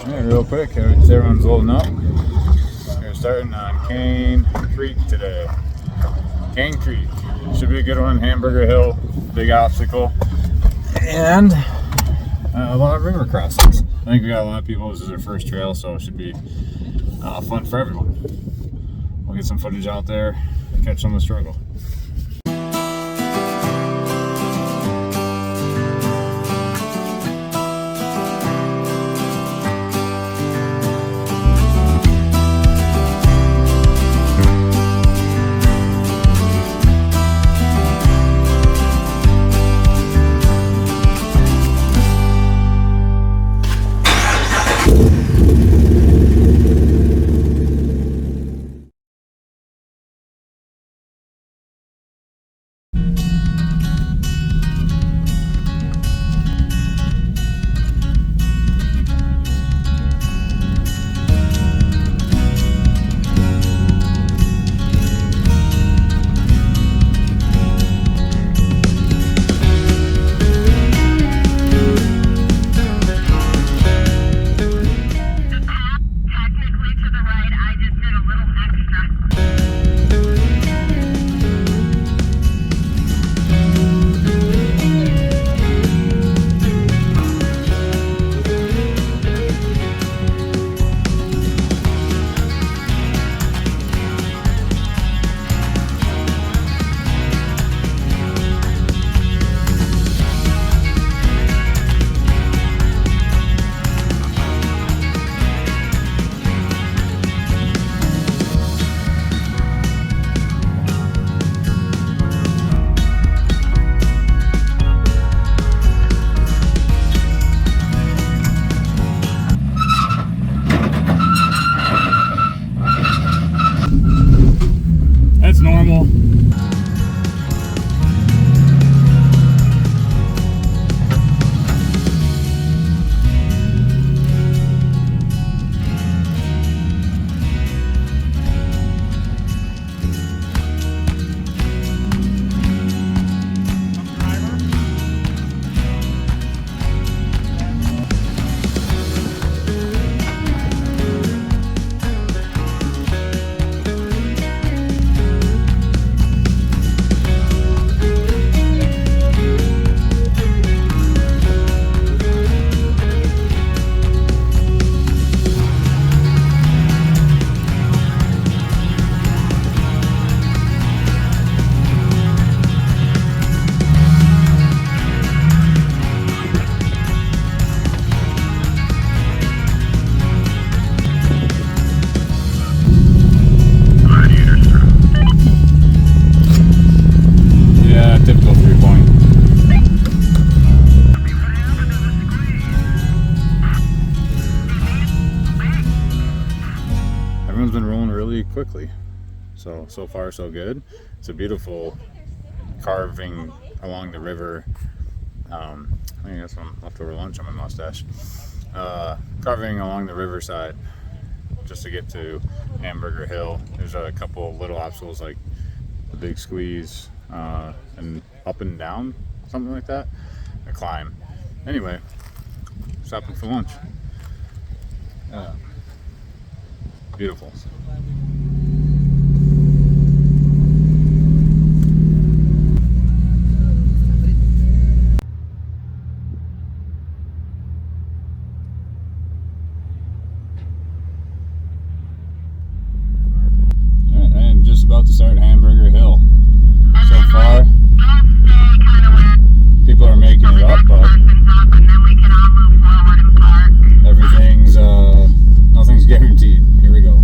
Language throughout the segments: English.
Alright, real quick, everyone's loading up. We're starting on Kane Creek today. Kane Creek. Should be a good one. Hamburger Hill, big obstacle. And a lot of river crossings. I think we got a lot of people. This is their first trail, so it should be fun for everyone. We'll get some footage out there and catch some of the struggle. That's normal. Typical 3-point. Everyone's been rolling really quickly. So far so good. It's a beautiful carving along the river. I think that's some leftover lunch on my mustache. Carving along the riverside just to get to Hamburger Hill. There's a couple of little obstacles like the big squeeze, and up and down, something like that, a climb. Anyway, stopping for lunch. Beautiful. Alright, I am just about to start Hamburger Hill. So far, people are making it up, but everything's, nothing's guaranteed. Here we go.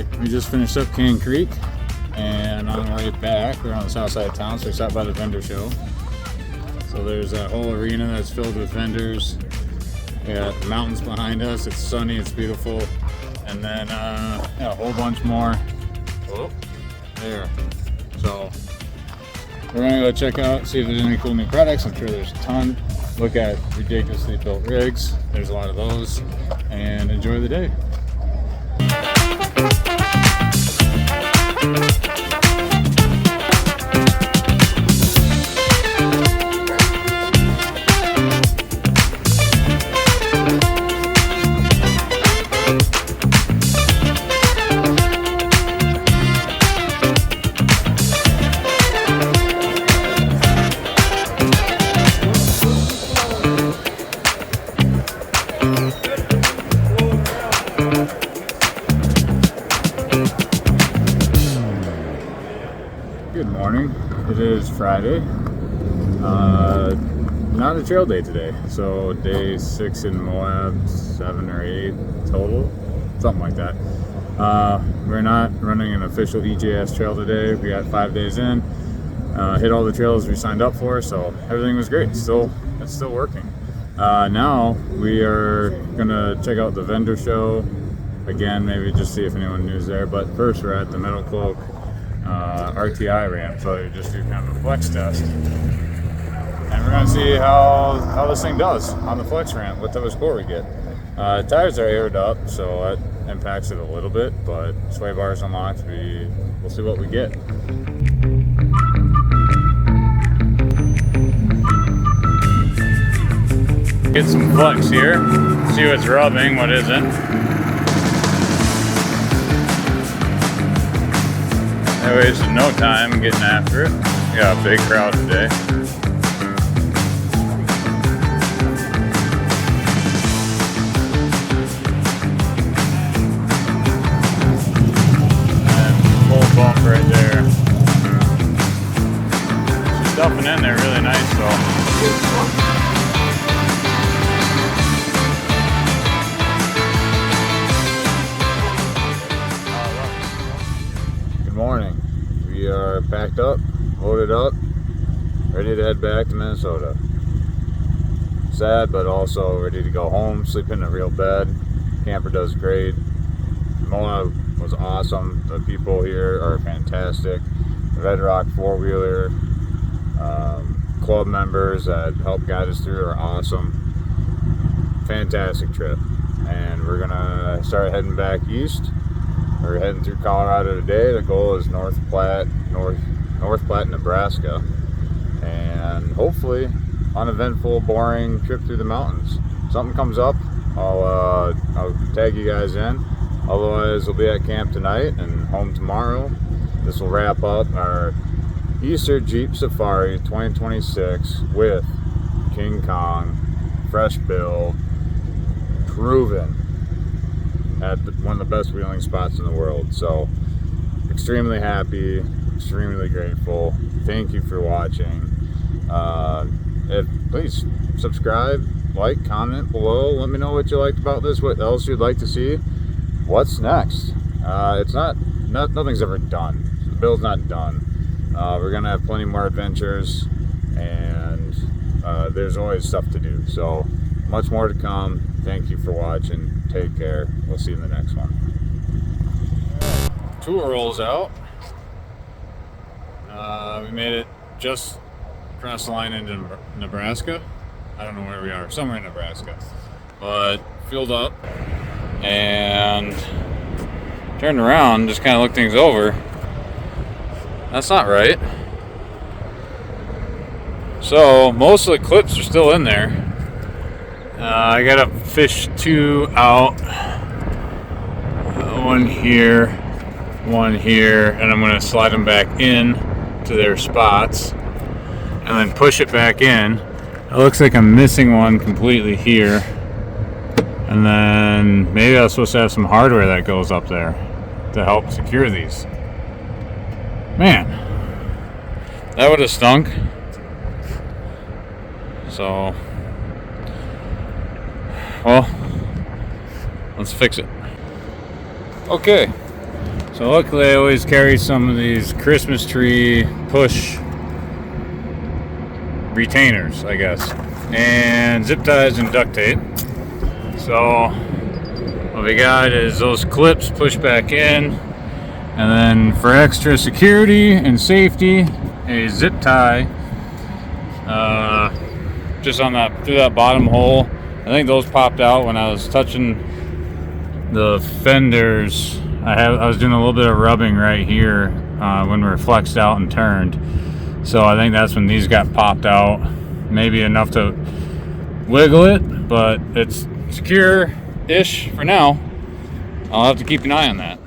Alright, we just finished up Kane Creek and on our way back, we're on the south side of town, so we stopped by the vendor show. So there's that whole arena that's filled with vendors. We got the mountains behind us, it's sunny, it's beautiful. And then a whole bunch more. Oh, there. So we're gonna go check out, see if there's any cool new products. I'm sure there's a ton. Look at ridiculously built rigs. There's a lot of those. And enjoy the day. Good morning. It is Friday. Not a trail day today. So day 6 in Moab, 7 or 8 total, something like that. We're not running an official EJS trail today. We got 5 days in. Hit all the trails we signed up for, so everything was great. It's still working. Now we are gonna check out the vendor show again. Maybe just see if anyone new's there. But first, we're at the Metal Cloak RTI ramp, so you just do kind of a flex test, and we're gonna see how this thing does on the flex ramp, what type of score we get. Tires are aired up, so that impacts it a little bit, but sway bars unlocked. We'll see what we get. Get some flex here, see what's rubbing, what isn't. I wasted no time getting after it. We got a big crowd today. And full bump right there. She's stuffing in there really nice though. Morning. We are packed up, loaded up, ready to head back to Minnesota. Sad, but also ready to go home, sleep in a real bed. Camper does great. Moab was awesome. The people here are fantastic. The Red Rock four-wheeler club members that helped guide us through are awesome. Fantastic trip. And we're gonna start heading back east. We're heading through Colorado today. The goal is North Platte, Nebraska, and hopefully uneventful, boring trip through the mountains. If something comes up, I'll tag you guys in. Otherwise, we'll be at camp tonight and home tomorrow. This will wrap up our Easter Jeep Safari 2026 with King Kong, fresh build, proven at one of the best wheeling spots in the world. So extremely happy, extremely grateful. Thank you for watching. Please subscribe, like, comment below. Let me know what you liked about this, what else you'd like to see. What's next? Nothing's ever done. The build's not done. We're gonna have plenty more adventures, and there's always stuff to do. So much more to come. Thank you for watching. Take care. We'll see you in the next one. Tour rolls out. We made it just across the line into Nebraska. I don't know where we are. Somewhere in Nebraska. But filled up and turned around, just kind of looked things over. That's not right. So most of the clips are still in there. I got to fish 2 out, one here, and I'm going to slide them back in to their spots and then push it back in. It looks like I'm missing one completely here, and then maybe I was supposed to have some hardware that goes up there to help secure these. Man, that would have stunk. So well, let's fix it. Okay, So luckily I always carry some of these Christmas tree push retainers, I guess, and zip ties and duct tape. So what we got is those clips pushed back in, and then for extra security and safety, a zip tie just on that, through that bottom hole. I think those popped out when I was touching the fenders. I was doing a little bit of rubbing right here when we were flexed out and turned. So I think that's when these got popped out. Maybe enough to wiggle it, but it's secure-ish for now. I'll have to keep an eye on that.